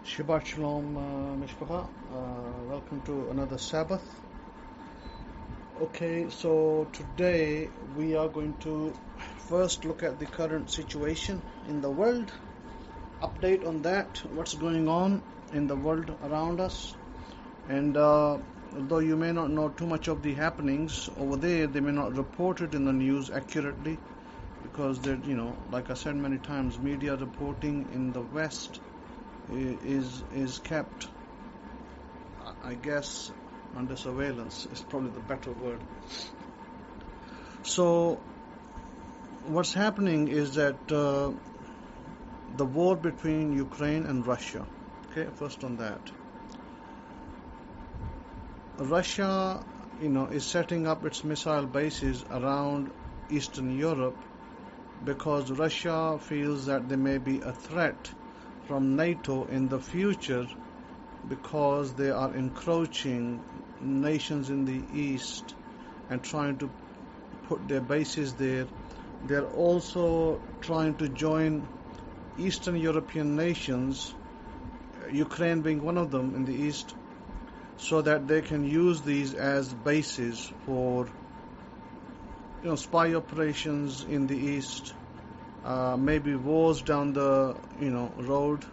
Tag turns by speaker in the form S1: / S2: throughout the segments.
S1: Shabbat Shalom, Mishpacha. Welcome to another Sabbath. Okay, so today we are going to first look at the current situation in the world, update on that, what's going on in the world around us. And although you may not know too much of the happenings over there, they may not report it in the news accurately because they're, like I said many times, media reporting in the West is kept, I guess, under surveillance is probably the better word. So what's happening is that the war between Ukraine and Russia. Okay, first on that. Russia, is setting up its missile bases around Eastern Europe because Russia feels that there may be a threat from NATO in the future because they are encroaching nations in the east and trying to put their bases there. They're also trying to join Eastern European nations, Ukraine being one of them in the east, so that they can use these as bases for spy operations in the east, maybe wars down the road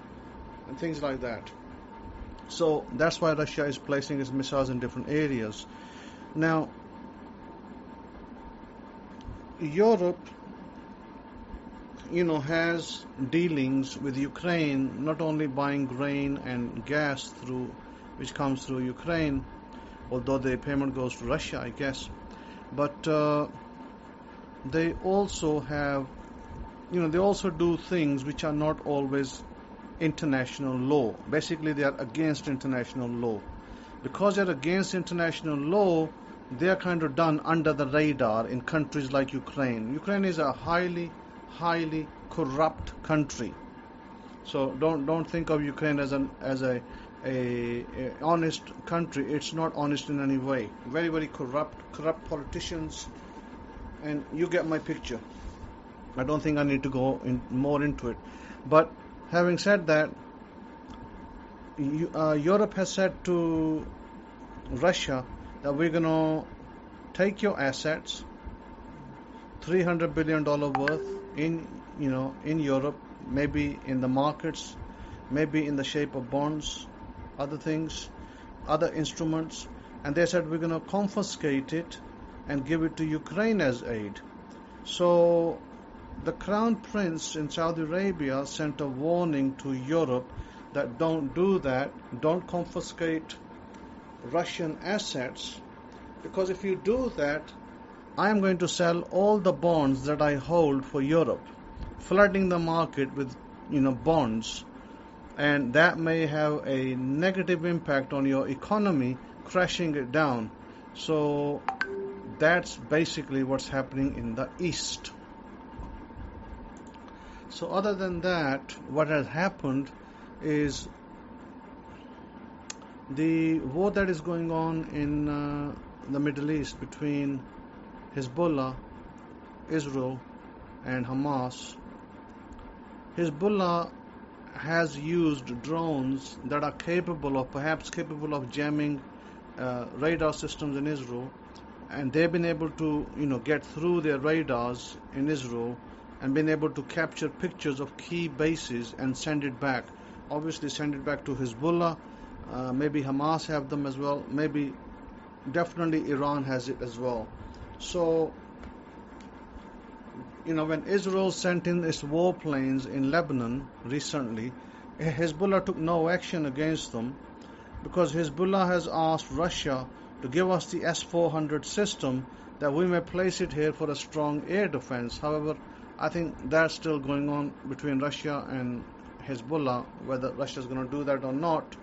S1: and things like that. So that's why Russia is placing its missiles in different areas. Now, Europe has dealings with Ukraine, not only buying grain and gas which comes through Ukraine, although the payment goes to Russia, I guess, but they also have they also do things which are not always international law. Basically, they are against international law. Because they're against international law, they are kind of done under the radar in countries like Ukraine. Ukraine is a highly corrupt country. So don't think of Ukraine as a honest country. It's not honest in any way. Very, very corrupt politicians, and you get my picture. I don't think I need to go more into it. But having said that, Europe has said to Russia that we're going to take your assets, $300 billion worth in Europe, maybe in the markets, maybe in the shape of bonds, other things, other instruments, and they said we're going to confiscate it and give it to Ukraine as aid. So the Crown Prince in Saudi Arabia sent a warning to Europe that don't do that, don't confiscate Russian assets, because if you do that, I am going to sell all the bonds that I hold for Europe, flooding the market with bonds, and that may have a negative impact on your economy, crashing it down. So that's basically what's happening in the East. So other than that, what has happened is the war that is going on in the Middle East between Hezbollah, Israel, and Hamas. Hezbollah has used drones that are perhaps capable of jamming radar systems in Israel, and they've been able to get through their radars in Israel and been able to capture pictures of key bases and send it back. Obviously send it back to Hezbollah, maybe Hamas have them as well, definitely Iran has it as well. So, when Israel sent in its warplanes in Lebanon recently, Hezbollah took no action against them because Hezbollah has asked Russia to give us the S-400 system that we may place it here for a strong air defense. However, I think that's still going on between Russia and Hezbollah, whether Russia is going to do that or not.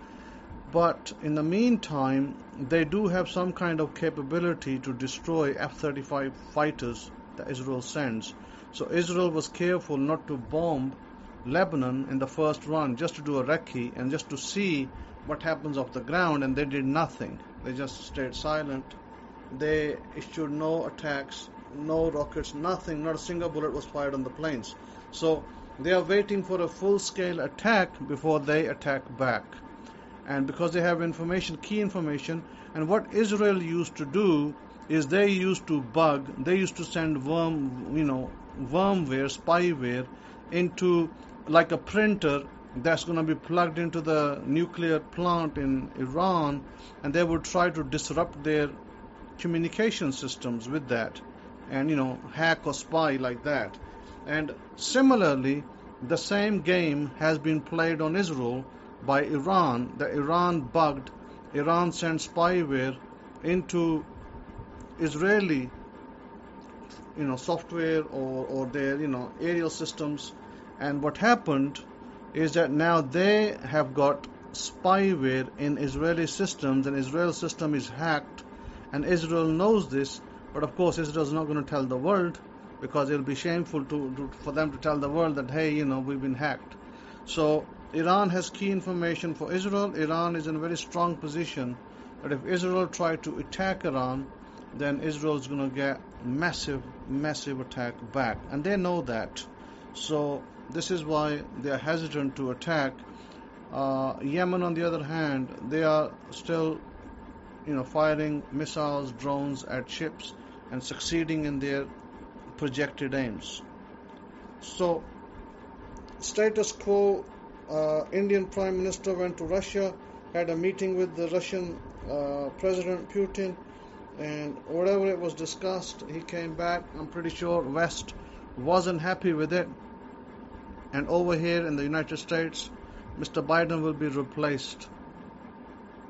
S1: But in the meantime, they do have some kind of capability to destroy F-35 fighters that Israel sends. So Israel was careful not to bomb Lebanon in the first run, just to do a recce and just to see what happens off the ground, and they did nothing. They just stayed silent. They issued no attacks, no rockets, nothing, not a single bullet was fired on the planes. So They are waiting for a full-scale attack before they attack back. And because they have information, key information, and what Israel used to do is they used to send wormware, spyware into like a printer that's going to be plugged into the nuclear plant in Iran, and they would try to disrupt their communication systems with that, and hack or spy like that. And similarly, the same game has been played on Israel by Iran. Iran sent spyware into Israeli software or their aerial systems. And what happened is that now they have got spyware in Israeli systems, and Israel's system is hacked, and Israel knows this. But of course Israel is not going to tell the world, because it will be shameful for them to tell the world that, hey, we've been hacked. So Iran has key information for Israel. Iran is in a very strong position that if Israel tried to attack Iran, then Israel is going to get massive attack back, and they know that. So this is why they are hesitant to attack. Yemen, on the other hand, they are still firing missiles, drones at ships and succeeding in their projected aims. So status quo, Indian Prime Minister went to Russia, had a meeting with the Russian President Putin, and whatever it was discussed, he came back. I'm pretty sure West wasn't happy with it, and over here in the United States, Mr. Biden will be replaced.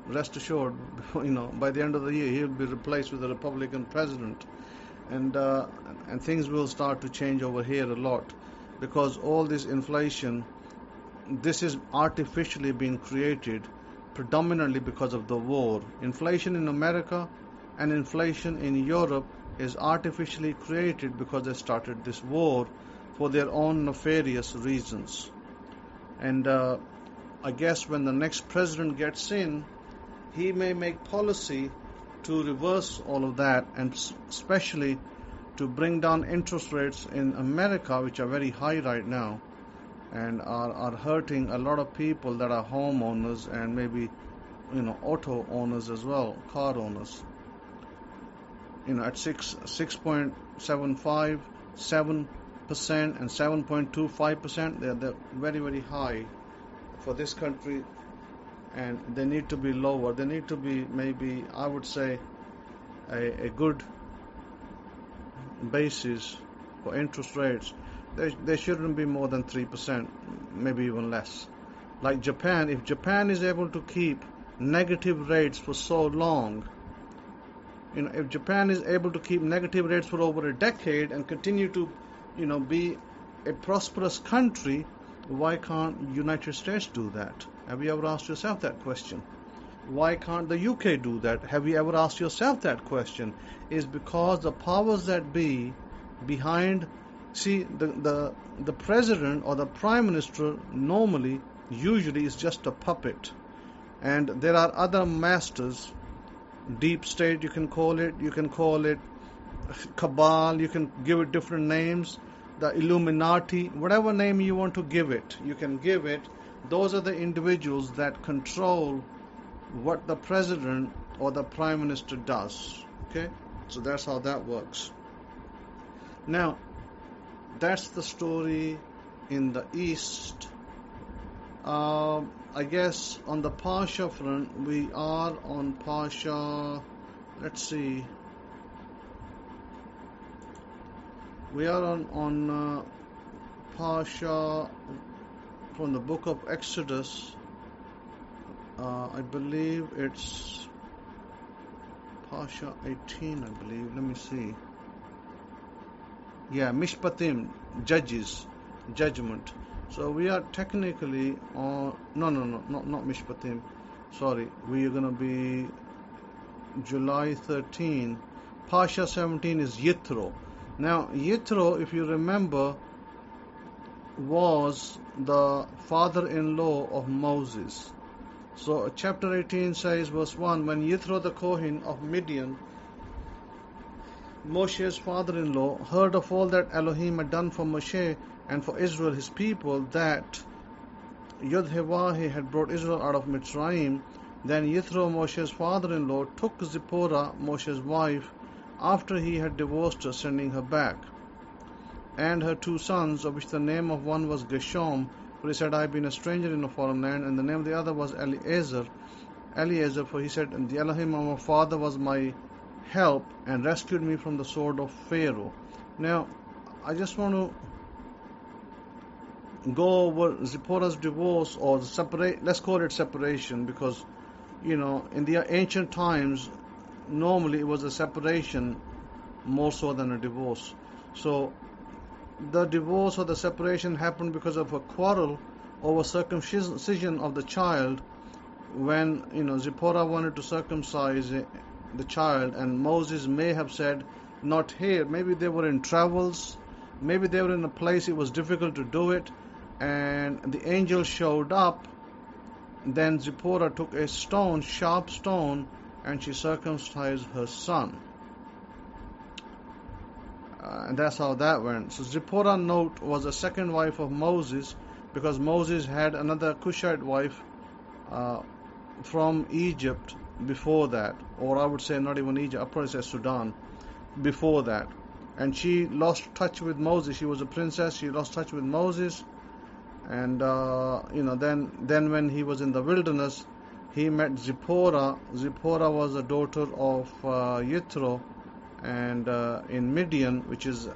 S1: Rest assured, by the end of the year, he will be replaced with a Republican president, and things will start to change over here a lot, because all this inflation, this is artificially being created, predominantly because of the war. Inflation in America and inflation in Europe is artificially created because they started this war for their own nefarious reasons. And I guess when the next president gets in, he may make policy to reverse all of that, and especially to bring down interest rates in America, which are very high right now, and are hurting a lot of people that are homeowners and maybe auto owners as well, car owners. At 6.75%, 7% and 7.25%, they're very, very high for this country, and they need to be lower. They need to be, maybe I would say, a good basis for interest rates. They shouldn't be more than 3%, maybe even less. Like Japan, if Japan is able to keep negative rates for so long, if Japan is able to keep negative rates for over a decade and continue to be a prosperous country, why can't United States do that? Have you ever asked yourself that question? Why can't the UK do that? Have you ever asked yourself that question? Is because the powers that be behind, the president or the prime minister usually is just a puppet, and there are other masters, deep state you can call it cabal, you can give it different names, the Illuminati, whatever name you want to give it, you can give it. Those are the individuals that control what the president or the prime minister does. Okay, so that's how that works. Now, that's the story in the East. I guess on the Parsha front, we are on Parsha, let's see, we are on Parsha from the book of Exodus. I believe it's Parsha 18, I believe. Let me see. Yeah, Mishpatim, Judges, Judgment. So we are technically on, not Mishpatim. Sorry, we are going to be July 13. Parsha 17 is Yithro. Now, Yithro, if you remember, was the father-in-law of Moses. So chapter 18 says, verse 1, when Yithro the Kohen of Midian Moshe's father-in-law, heard of all that Elohim had done for Moshe and for Israel his people, that Yod-Heh-Vah-Heh had brought Israel out of Mitzrayim, then Yithro, Moshe's father-in-law, took Zipporah, Moshe's wife, after he had divorced her, sending her back, and her 2 sons, of which the name of one was Gershom, for he said, I have been a stranger in a foreign land, and the name of the other was Eliezer, for he said, and the Elohim of my father was my help, and rescued me from the sword of Pharaoh. Now, I just want to go over Zipporah's divorce, or let's call it separation, because, in the ancient times, normally it was a separation more so than a divorce. So, the divorce or the separation happened because of a quarrel over circumcision of the child, when, Zipporah wanted to circumcise the child, and Moses may have said, not here. Maybe they were in travels, maybe they were in a place it was difficult to do it, and the angel showed up. Then Zipporah took a sharp stone, and she circumcised her son. And that's how that went. So Zipporah, note, was the second wife of Moses, because Moses had another Cushite wife from Egypt before that, or I would say not even Egypt, I probably say Sudan before that. And she lost touch with Moses. She was a princess. She lost touch with Moses. And then when he was in the wilderness, he met Zipporah. Zipporah was a daughter of Yithro, and in Midian, which was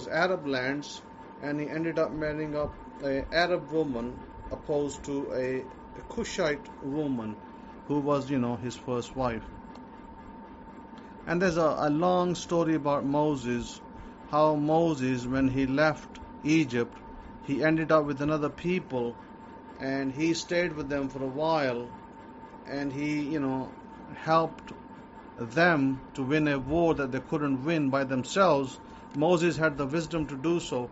S1: Arab lands, and he ended up marrying up an Arab woman opposed to a Cushite woman who was, his first wife. And there's a long story about Moses, how Moses, when he left Egypt, he ended up with another people, and he stayed with them for a while, and he, helped them to win a war that they couldn't win by themselves. Moses had the wisdom to do so,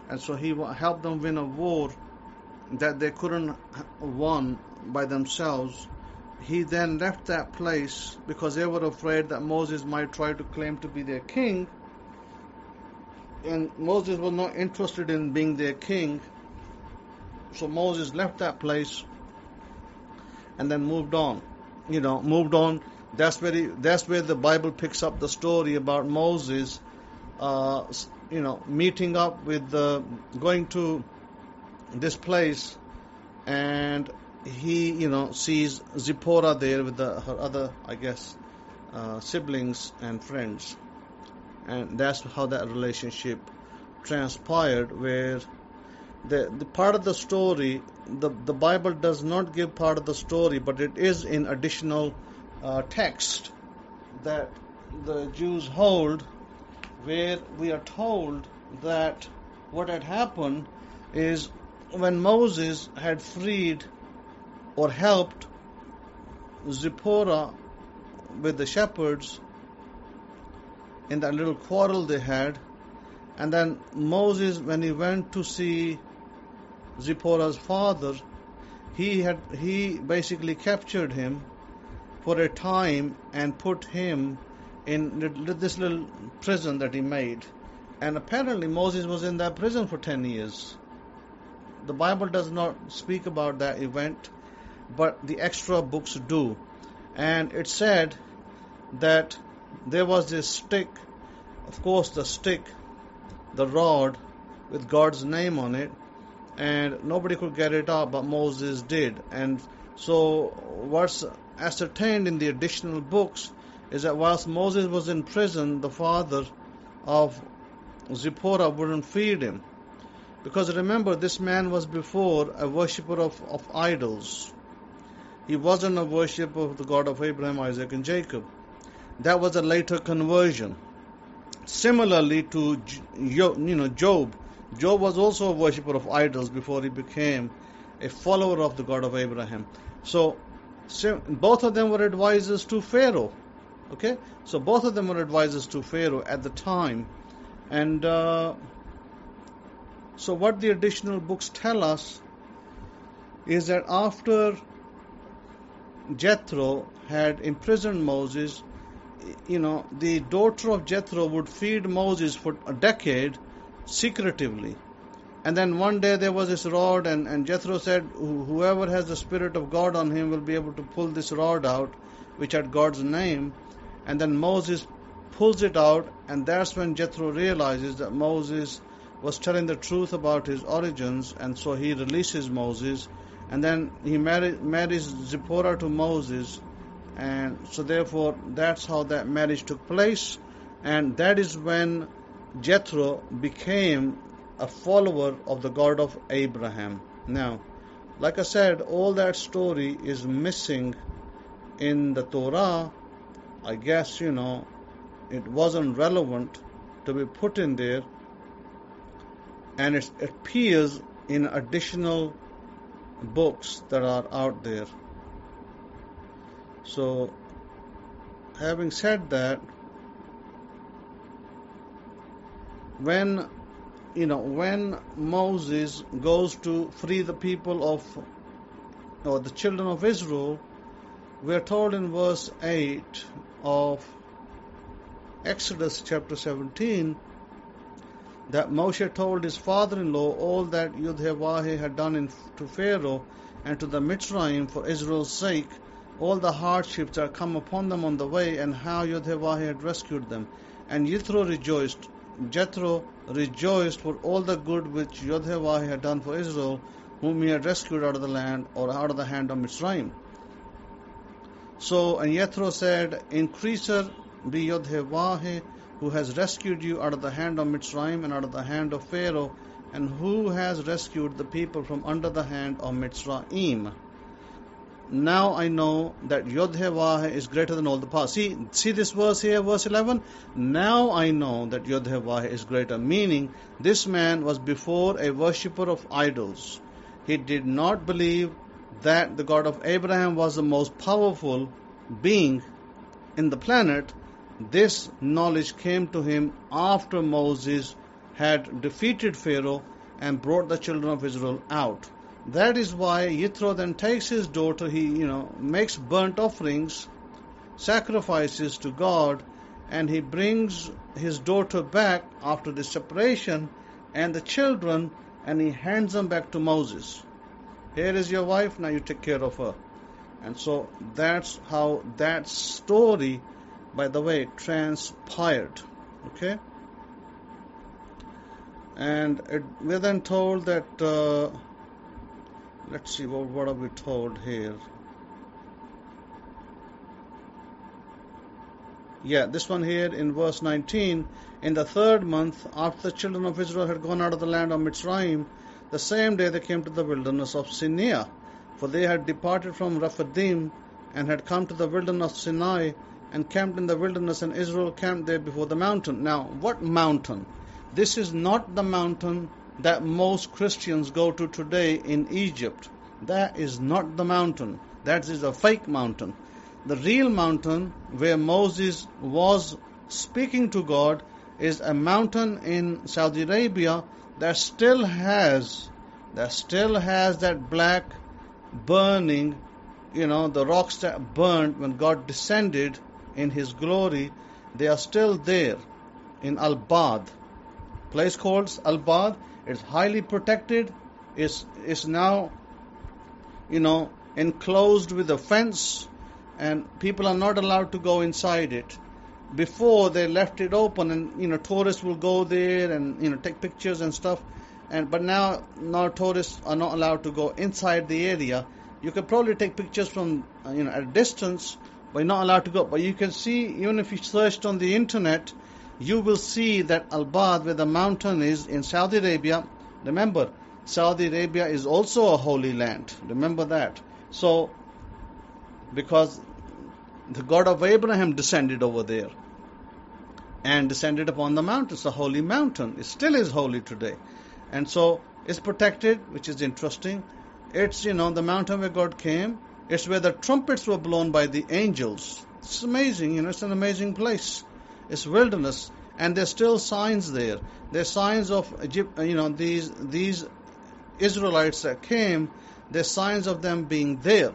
S1: and so he helped them win a war that they couldn't win by themselves. He then left that place because they were afraid that Moses might try to claim to be their king, and Moses was not interested in being their king. So Moses left that place and then moved on. That's where the Bible picks up the story about Moses, meeting up with going to this place, and he, sees Zipporah there with her other, I guess, siblings and friends. And that's how that relationship transpired, where the part of the story, the Bible does not give part of the story, but it is in additional text that the Jews hold, where we are told that what had happened is when Moses had freed or helped Zipporah with the shepherds in that little quarrel they had, and then Moses, when he went to see Zipporah's father, he basically captured him for a time and put him in this little prison that he made. And apparently Moses was in that prison for 10 years. The Bible does not speak about that event, but the extra books do. And it said that there was this stick, of course the stick, the rod with God's name on it, and nobody could get it out, but Moses did. And so what's ascertained in the additional books is that whilst Moses was in prison, the father of Zipporah wouldn't feed him. Because remember, this man was before a worshipper of idols. He wasn't a worshipper of the God of Abraham, Isaac, and Jacob. That was a later conversion. Similarly to Job. Job was also a worshipper of idols before he became a follower of the God of Abraham. So both of them were advisors to Pharaoh. Okay? So both of them were advisors to Pharaoh at the time. And so what the additional books tell us is that after Jethro had imprisoned Moses, the daughter of Jethro would feed Moses for a decade secretively. And then one day there was this rod, and Jethro said, whoever has the Spirit of God on him will be able to pull this rod out, which had God's name. And then Moses pulls it out, and that's when Jethro realizes that Moses was telling the truth about his origins, and so he releases Moses. And then he marries Zipporah to Moses, and so therefore that's how that marriage took place. And that is when Jethro became a follower of the God of Abraham. Now, like I said, all that story is missing in the Torah. I guess, it wasn't relevant to be put in there, and it appears in additional books that are out there. So, having said that, when Moses goes to free the people or the children of Israel, we are told in verse 8 of Exodus chapter 17 that Moshe told his father-in-law all that Yudhevahe had done to Pharaoh and to the Mitzrayim for Israel's sake, all the hardships that come upon them on the way, and how Yudhevahe had rescued them. And Jethro rejoiced for all the good which Yudhevahe had done for Israel, whom he had rescued out of the land, or out of the hand of Mitzrayim. So, and Yithro said, Increaser be Yudhevahe, who has rescued you out of the hand of Mitzrayim and out of the hand of Pharaoh, and who has rescued the people from under the hand of Mitzrayim. Now I know that Yudhevahe is greater than all the past. See this verse here, verse 11? Now I know that Yudhevahe is greater, meaning this man was before a worshipper of idols. He did not believe that the God of Abraham was the most powerful being in the planet. This knowledge came to him after Moses had defeated Pharaoh and brought the children of Israel out. That is why Yithro then takes his daughter, he makes burnt offerings, sacrifices to God, and he brings his daughter back after the separation and the children, and he hands them back to Moses. Here is your wife, now you take care of her. And so that's how that story, by the way, transpired. Okay? And we're then told that, let's see, what are we told here? Yeah, this one here in verse 19. In the 3rd month, after the children of Israel had gone out of the land of Mitzrayim, the same day they came to the wilderness of Sinai. For they had departed from Rephidim and had come to the wilderness of Sinai and camped in the wilderness, and Israel camped there before the mountain. Now, what mountain? This is not the mountain that most Christians go to today in Egypt. That is not the mountain. That is a fake mountain. The real mountain where Moses was speaking to God is a mountain in Saudi Arabia that still has that black burning, the rocks that burned when God descended in His glory. They are still there in Al-Bad, place called Al-Bad. It's highly protected. It's now, enclosed with a fence, and people are not allowed to go inside it. Before, they left it open, and tourists will go there and take pictures and stuff. But now tourists are not allowed to go inside the area. You can probably take pictures from at a distance, but you're not allowed to go. But you can see, even if you searched on the internet, you will see that Al-Bad, where the mountain is in Saudi Arabia. Remember, Saudi Arabia is also a holy land. Remember that. So, because the God of Abraham descended over there and descended upon the mountain. It's a holy mountain. It still is holy today. And so it's protected, which is interesting. It's, the mountain where God came. It's where the trumpets were blown by the angels. It's amazing, it's an amazing place. It's wilderness. And there's still signs there. There's signs of Egypt, these Israelites that came, there's signs of them being there,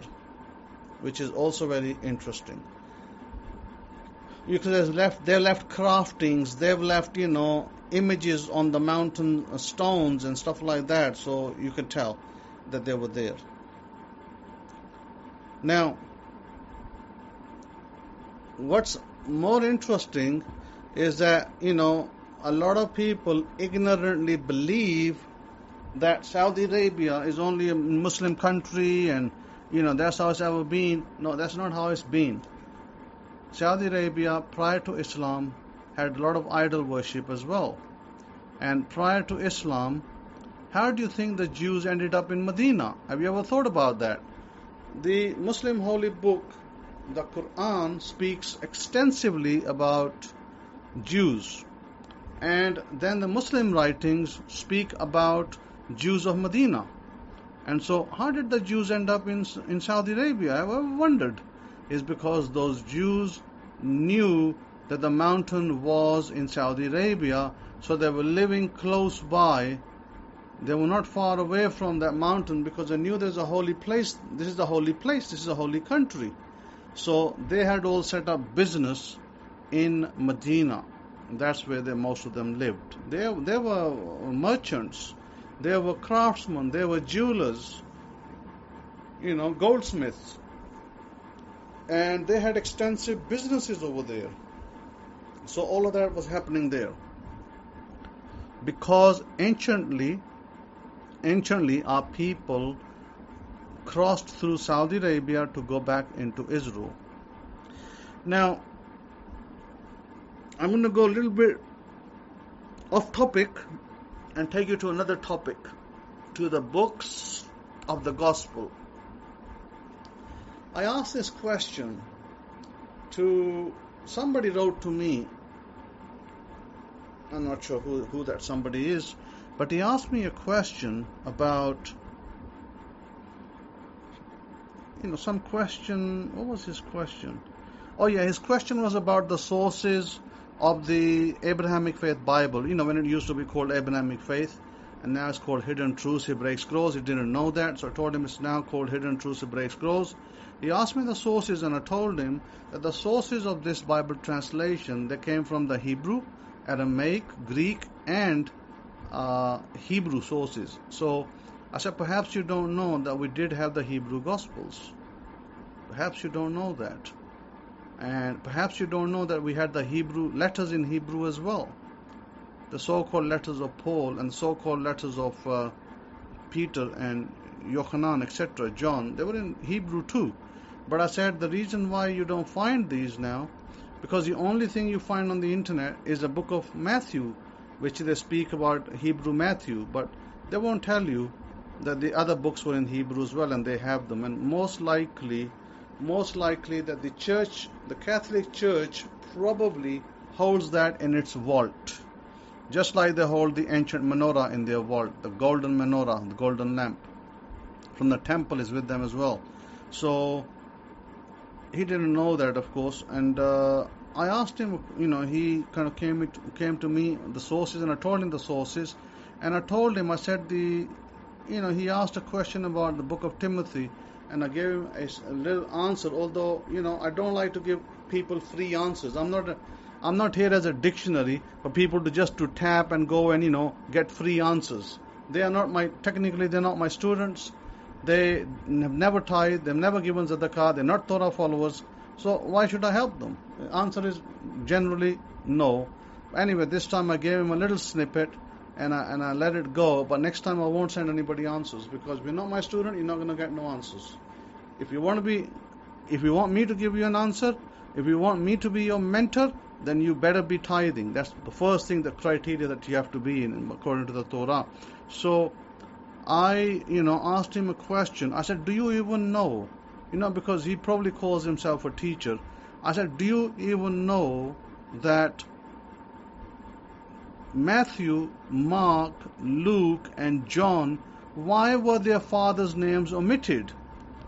S1: which is also very interesting. Because they left craftings, they've left, images on the mountain stones and stuff like that, so you could tell that they were there. Now, what's more interesting is that, a lot of people ignorantly believe that Saudi Arabia is only a Muslim country and, that's how it's ever been. No, that's not how it's been. Saudi Arabia, prior to Islam, had a lot of idol worship as well. And prior to Islam, how do you think the Jews ended up in Medina? Have you ever thought about that? The Muslim holy book, the Quran, speaks extensively about Jews. And then the Muslim writings speak about Jews of Medina. And so how did the Jews end up in Saudi Arabia? I've ever wondered. Is because those Jews knew that the mountain was in Saudi Arabia, so they were living close by. They were not far away from that mountain because they knew there's a holy place. This is the holy place. This is a holy country. So they had all set up business in Medina. That's where most of them lived. They were merchants. They were craftsmen. They were jewelers. Goldsmiths. And they had extensive businesses over there. So all of that was happening there. Because anciently our people crossed through Saudi Arabia to go back into Israel. Now, I'm going to go a little bit off topic and take you to another topic, to the books of the gospel. I asked this question to somebody wrote to me. I'm not sure who that somebody is, but he asked me a question about, some question. What was his question? Oh yeah, his question was about the sources of the Abrahamic Faith Bible. When it used to be called Abrahamic Faith, and now it's called Hidden Truths Hebraic Scrolls. He didn't know that, so I told him it's now called Hidden Truths Hebraic Scrolls. He asked me the sources, and I told him that the sources of this Bible translation, they came from the Hebrew, Aramaic, Greek, and Hebrew sources. So I said, perhaps you don't know that we did have the Hebrew Gospels. Perhaps you don't know that. And perhaps you don't know that we had the Hebrew letters in Hebrew as well. The so-called letters of Paul and so-called letters of Peter and Yohanan, etc., John, they were in Hebrew too. But I said the reason why you don't find these now, because the only thing you find on the internet is the book of Matthew, which they speak about Hebrew Matthew, but they won't tell you that the other books were in Hebrew as well, and they have them. And most likely that the church, the Catholic Church, probably holds that in its vault. Just like they hold the ancient menorah in their vault, the golden menorah, the golden lamp from the temple is with them as well. So he didn't know that, of course, and I asked him, he kind of came to me the sources, and I told him the sources, and I told him, I said he asked a question about the book of Timothy, and I gave him a little answer, although, I don't like to give people free answers. I'm not here as a dictionary for people to tap and go and, get free answers. They're not my students. They have never tithed, they've never given zadaqah, they're not Torah followers, so why should I help them? The answer is generally no. Anyway, this time I gave him a little snippet and I let it go, but next time I won't send anybody answers, because if you're not my student, you're not going to get no answers. If you want me to give you an answer, if you want me to be your mentor, then you better be tithing. That's the first thing, the criteria that you have to be in according to the Torah. So I, asked him a question. I said, do you even know? Because he probably calls himself a teacher. I said, do you even know that Matthew, Mark, Luke, and John, why were their fathers' names omitted?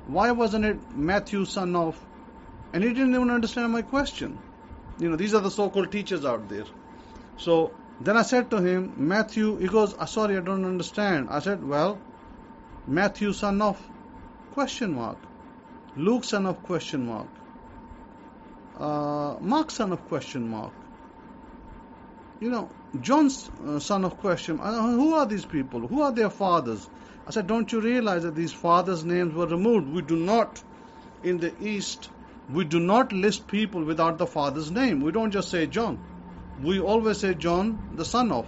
S1: Why wasn't it Matthew, son of? And he didn't even understand my question. These are the so-called teachers out there. So then I said to him, Matthew, he goes, sorry, I don't understand. I said, well, Matthew, son of, question mark. Luke, son of, question mark. Mark's son of question mark. John's son of question. Who are these people? Who are their fathers? I said, don't you realize that these fathers' names were removed? We do not, in the East, we do not list people without the father's name. We don't just say John. We always say John, the son of.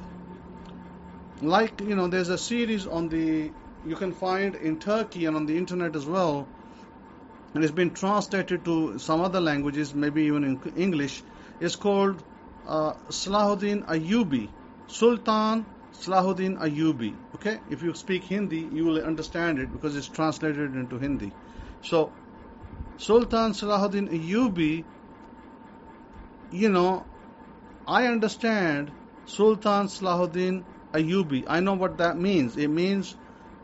S1: Like, there's a series you can find in Turkey and on the internet as well, and it's been translated to some other languages, maybe even in English. It's called Salahuddin Ayyubi, Sultan Salahuddin Ayyubi. Okay, if you speak Hindi, you will understand it because it's translated into Hindi. So, Sultan Salahuddin Ayyubi, I understand Sultan Salahuddin Ayyubi. I know what that means. It means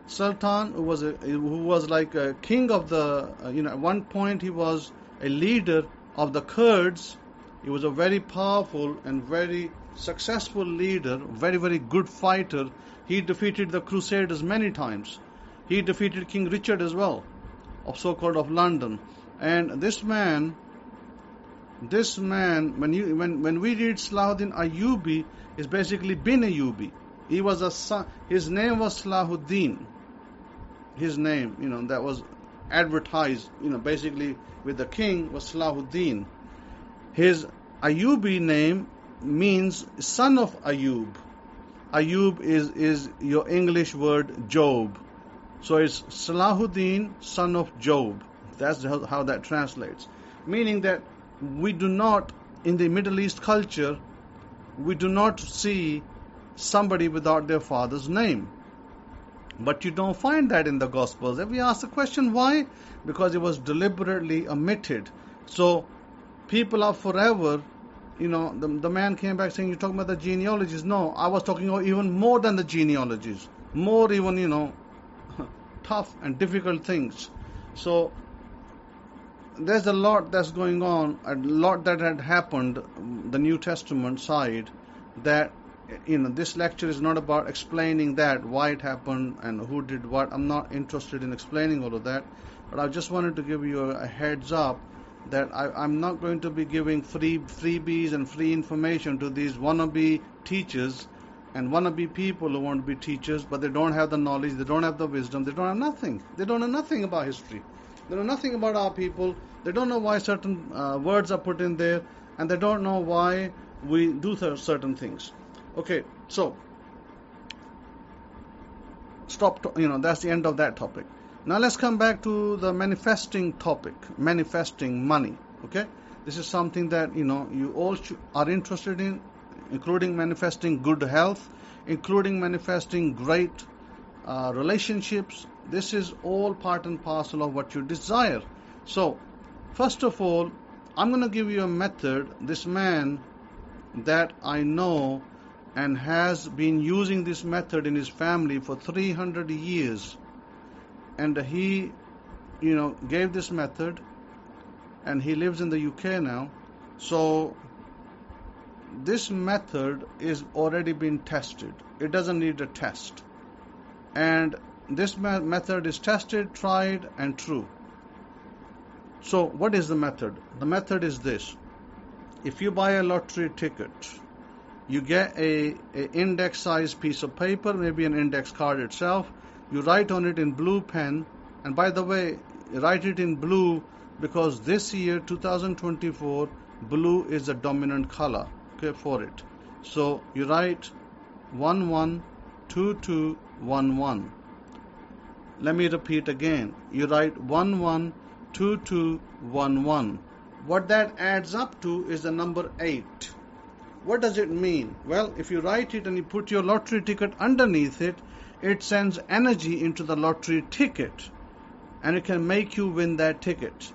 S1: Sultan who was like a king of the, at one point he was a leader of the Kurds. He was a very powerful and very successful leader, very, very good fighter. He defeated the Crusaders many times. He defeated King Richard as well, so-called of London. And this man, when we read Salahuddin Ayyubi, is basically bin Ayyubi. He was a son. His name was Salahuddin. His name, that was advertised, basically with the king was Salahuddin. His Ayyubi name means son of Ayyub. Ayyub is your English word Job. So it's Salahuddin, son of Job. That's how that translates. Meaning that we do not, in the Middle East culture, we do not see somebody without their father's name. But you don't find that in the Gospels. If we ask the question, why? Because it was deliberately omitted. So people are forever, the man came back saying, you're talking about the genealogies. No, I was talking about even more than the genealogies. More even, tough and difficult things. So there's a lot that's going on, a lot that had happened, the New Testament side, that this lecture is not about explaining that, why it happened and who did what. I'm not interested in explaining all of that, but I just wanted to give you a heads up that I'm not going to be giving freebies and free information to these wannabe teachers and wannabe people who want to be teachers, but they don't have the knowledge, they don't have the wisdom, they don't have nothing. They don't know nothing about history. They know nothing about our people. They don't know why certain words are put in there, and they don't know why we do certain things. Okay, so that's the end of that topic. Now let's come back to the manifesting topic, manifesting money. Okay, this is something that you all are interested in, including manifesting good health, including manifesting great relationships. This is all part and parcel of what you desire. So, first of all, I'm going to give you a method. This man that I know and has been using this method in his family for 300 years. And he, gave this method, and he lives in the UK now. So, this method is already been tested. It doesn't need a test. And this method is tested, tried, and true. So, what is the method? The method is this. If you buy a lottery ticket, you get a index-sized piece of paper, maybe an index card itself. You write on it in blue pen. And by the way, write it in blue because this year, 2024, blue is the dominant color, for it. So, you write 112211. Let me repeat again. You write 112211. What that adds up to is the number 8. What does it mean? Well, if you write it and you put your lottery ticket underneath it, it sends energy into the lottery ticket and it can make you win that ticket.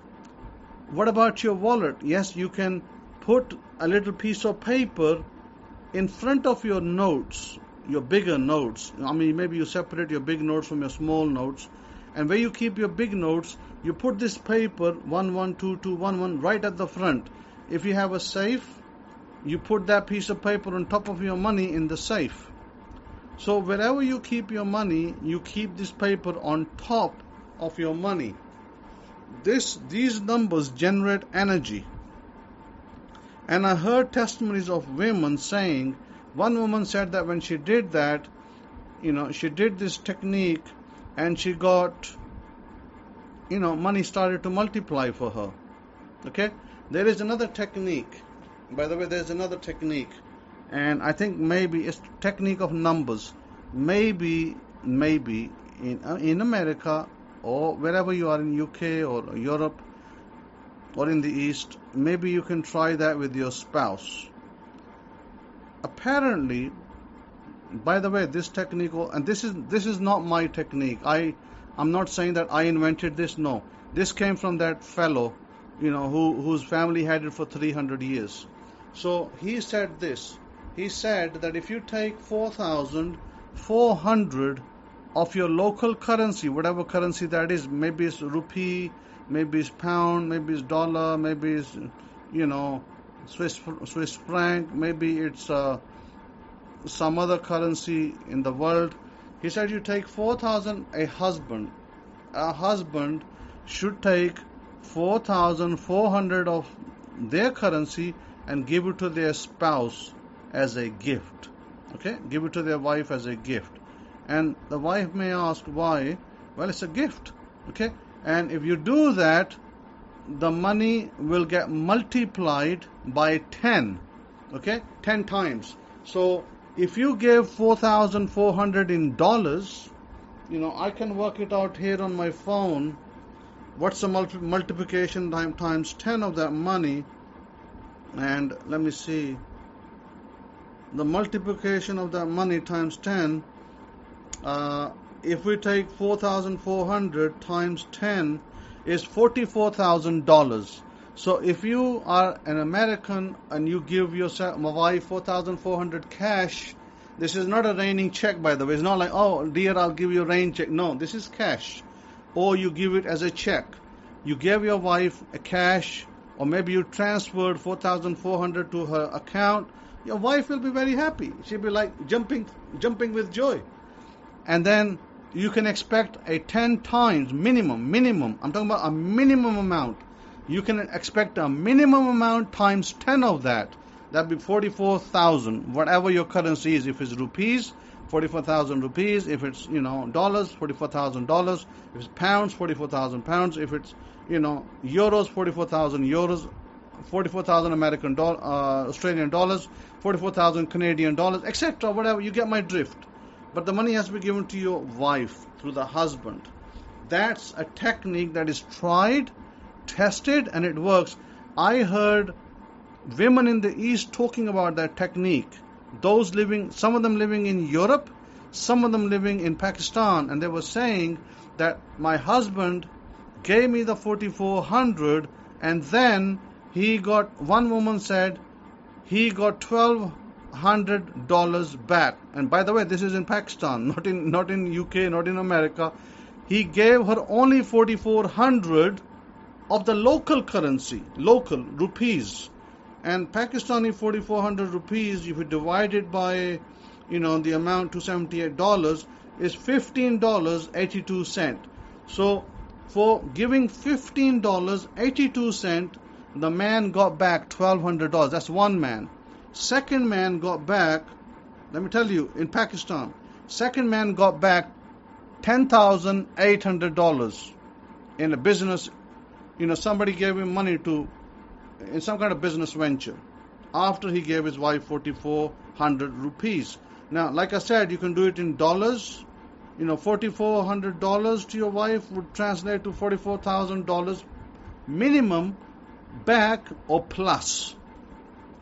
S1: What about your wallet? Yes, you can put a little piece of paper in front of your notes, your bigger notes. Maybe you separate your big notes from your small notes. And where you keep your big notes, you put this paper 112211 right at the front. If you have a safe, you put that piece of paper on top of your money in the safe. So wherever you keep your money, you keep this paper on top of your money. These numbers generate energy. And I heard testimonies of women saying, one woman said that when she did that, she did this technique and she got, money started to multiply for her. Okay? There is another technique. By the way, there's another technique. And I think maybe it's technique of numbers. Maybe in America or wherever you are in UK or Europe or in the East, maybe you can try that with your spouse. Apparently, by the way, this technique, and this is not my technique. I'm not saying that I invented this. No, this came from that fellow, whose family had it for 300 years. So he said this. He said that if you take 4,400 of your local currency, whatever currency that is, maybe it's rupee, maybe it's pound, maybe it's dollar, maybe it's, Swiss franc, maybe it's some other currency in the world. He said you take 4,000, a husband should take 4,400 of their currency and give it to their spouse as a gift. Okay? Give it to their wife as a gift. And the wife may ask why? Well, it's a gift. Okay? And if you do that, the money will get multiplied by 10. Okay? 10 times. So if you give 4,400 in dollars, I can work it out here on my phone. What's the multiplication times 10 of that money? And let me see. The multiplication of that money times 10, if we take 4,400 times 10, is $44,000. So if you are an American and you give your wife 4,400 cash, this is not a raining check, by the way. It's not like, oh, dear, I'll give you a rain check. No, this is cash. Or you give it as a check. You gave your wife a cash, or maybe you transferred 4,400 to her account. Your wife will be very happy. She'll be like jumping with joy. And then you can expect a 10 times minimum. I'm talking about a minimum amount. You can expect a minimum amount times 10 of that. That'd be 44,000, whatever your currency is. If it's rupees, 44,000 rupees. If it's, dollars, $44,000. If it's pounds, 44,000 pounds. If it's, euros, 44,000 euros. 44,000 Australian dollars, 44,000 Canadian dollars, etc. Whatever, you get my drift. But the money has to be given to your wife through the husband. That's a technique that is tried, tested, and it works. I heard women in the East talking about that technique. Some of them living in Europe, some of them living in Pakistan, and they were saying that my husband gave me the 4,400, and then one woman said he got $1,200 back. And by the way, this is in Pakistan, not in UK, not in America. He gave her only 4,400 of the local currency, local rupees. And Pakistani 4,400 rupees, if you divide it by, the amount $278, is $15.82. So for giving $15.82, the man got back $1,200. That's one man. Second man got back, let me tell you, in Pakistan, second man got back $10,800 in a business. Somebody gave him money in some kind of business venture after he gave his wife 4,400 rupees. Now, like I said, you can do it in dollars. $4,400 to your wife would translate to $44,000 minimum, back or plus.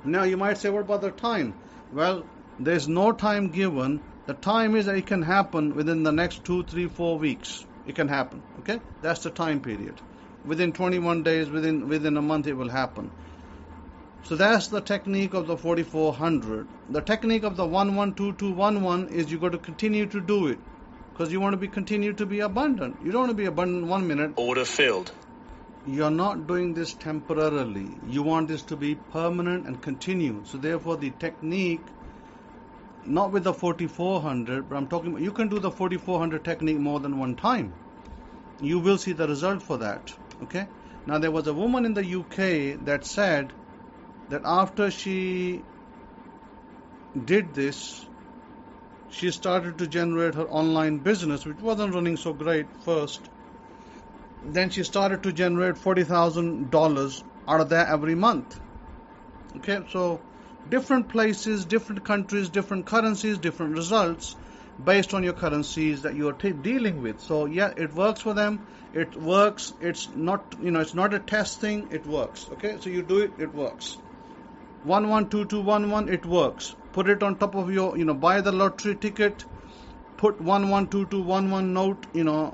S1: Now you might say, what about the time? Well, there's no time given. The time is that it can happen within the next 2, 3, 4 weeks. It can happen. Okay? That's the time period. Within 21 days, within a month, it will happen. So that's the technique of the 4,400. The technique of the 112211 is you got to continue to do it because you want to continue to be abundant. You don't want to be abundant 1 minute.
S2: Order filled.
S1: You're not doing this temporarily. You want this to be permanent and continue. So therefore the technique, not with the 4,400, but I'm talking about, you can do the 4,400 technique more than one time. You will see the result for that. Okay? Now there was a woman in the UK that said that after she did this, she started to generate her online business, which wasn't running so great first. Then she started to generate $40,000 out of that every month. Okay, so different places, different countries, different currencies, different results based on your currencies that you are dealing with. So yeah, it works for them. It works. It's not, it's not a test thing. It works. Okay, so you do it. It works. 112211. It works. Put it on top of your, buy the lottery ticket. Put 112211 note,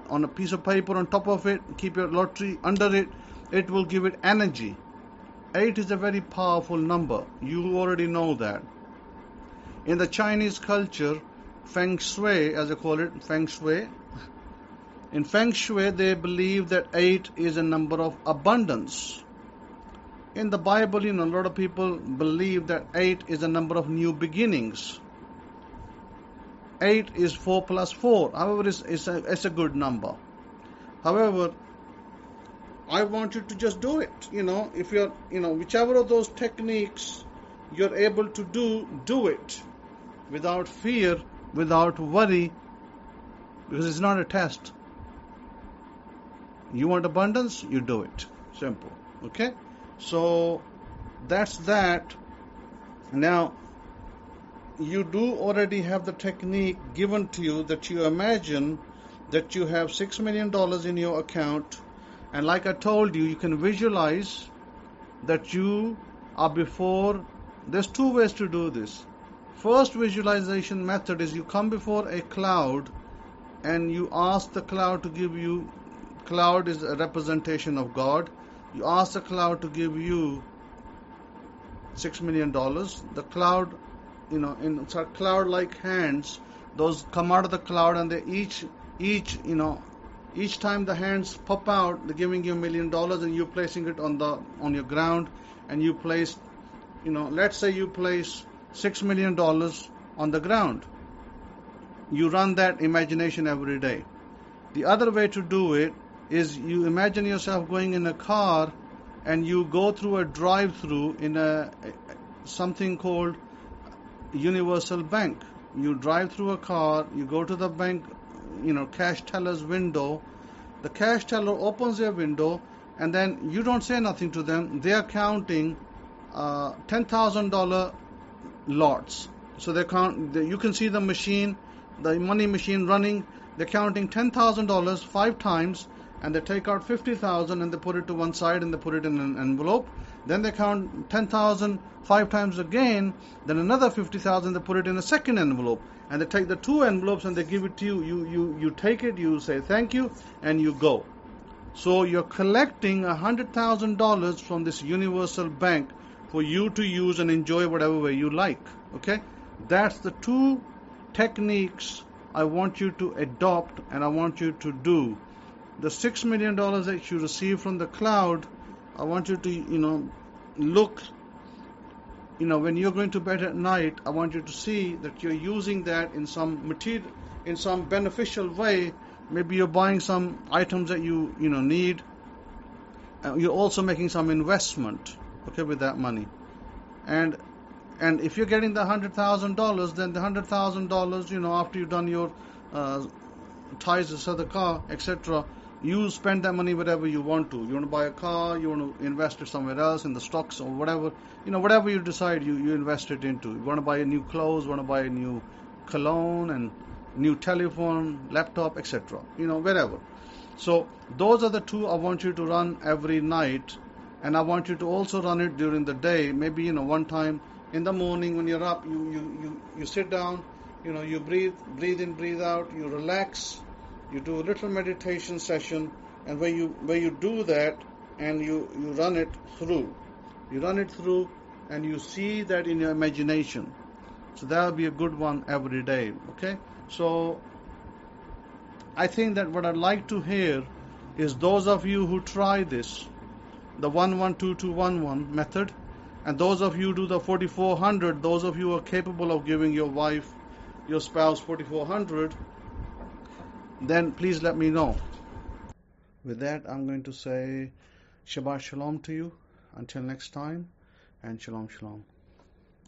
S1: on a piece of paper on top of it. Keep your lottery under it. It will give it energy. 8 is a very powerful number. You already know that. In the Chinese culture, Feng Shui, as they call it, Feng Shui. In Feng Shui, they believe that 8 is a number of abundance. In the Bible, a lot of people believe that 8 is a number of new beginnings. 8 is 4 plus 4. However, it's a good number. However, I want you to just do it. If you're, whichever of those techniques you're able to do it without fear, without worry, because it's not a test. You want abundance, you do it. Simple. Okay? So that's that. Now, you do already have the technique given to you that you imagine that you have $6 million in your account, and like I told you, you can visualize that you are before. There's 2 ways to do this. First visualization method is you come before a cloud and you ask the cloud to give you, cloud is a representation of God. You ask the cloud to give you $6 million. The cloud, in cloud-like hands, those come out of the cloud, and they each time the hands pop out, they're giving you $1 million, and you're placing it on your ground, and you place, let's say you place $6 million on the ground. You run that imagination every day. The other way to do it is you imagine yourself going in a car, and you go through a drive-through in something called Universal Bank. You drive through a car, you go to the bank, cash teller's window. The cash teller opens their window, and then you don't say nothing to them. They are counting $10,000 lots. So they count. You can see the machine, the money machine running. They're counting $10,000 5 times, and they take out $50,000 and they put it to one side and they put it in an envelope. Then they count 10,000 5 times again. Then another 50,000, they put it in a second envelope, and they take the 2 envelopes and they give it to you. You take it, you say thank you, and you go. So you're collecting $100,000 from this universal bank for you to use and enjoy whatever way you like. Okay, that's the 2 techniques I want you to adopt and I want you to do. The $6 million that you receive from the cloud, I want you to, look, when you're going to bed at night, I want you to see that you're using that in some material, in some beneficial way. Maybe you're buying some items that you need. You're also making some investment, okay, with that money. And if you're getting the $100,000, then the $100,000, after you've done your tithes, sadaqah, etc., you spend that money whatever you want to. You want to buy a car, you want to invest it somewhere else in the stocks or whatever. Whatever you decide, you invest it into. You want to buy a new clothes, want to buy a new cologne and new telephone, laptop, etc. Wherever. So those are the 2 I want you to run every night, and I want you to also run it during the day. Maybe one time in the morning when you're up, you sit down, you breathe in, breathe out, you relax. You do a little meditation session, and where you do that, and you run it through. You run it through, and you see that in your imagination. So that will be a good one every day. Okay? So I think that what I'd like to hear is those of you who try this, the 112211 method, and those of you who do the 4400, those of you who are capable of giving your wife, your spouse 4400, then please let me know. With that, I'm going to say Shabbat Shalom to you. Until next time, and shalom, shalom.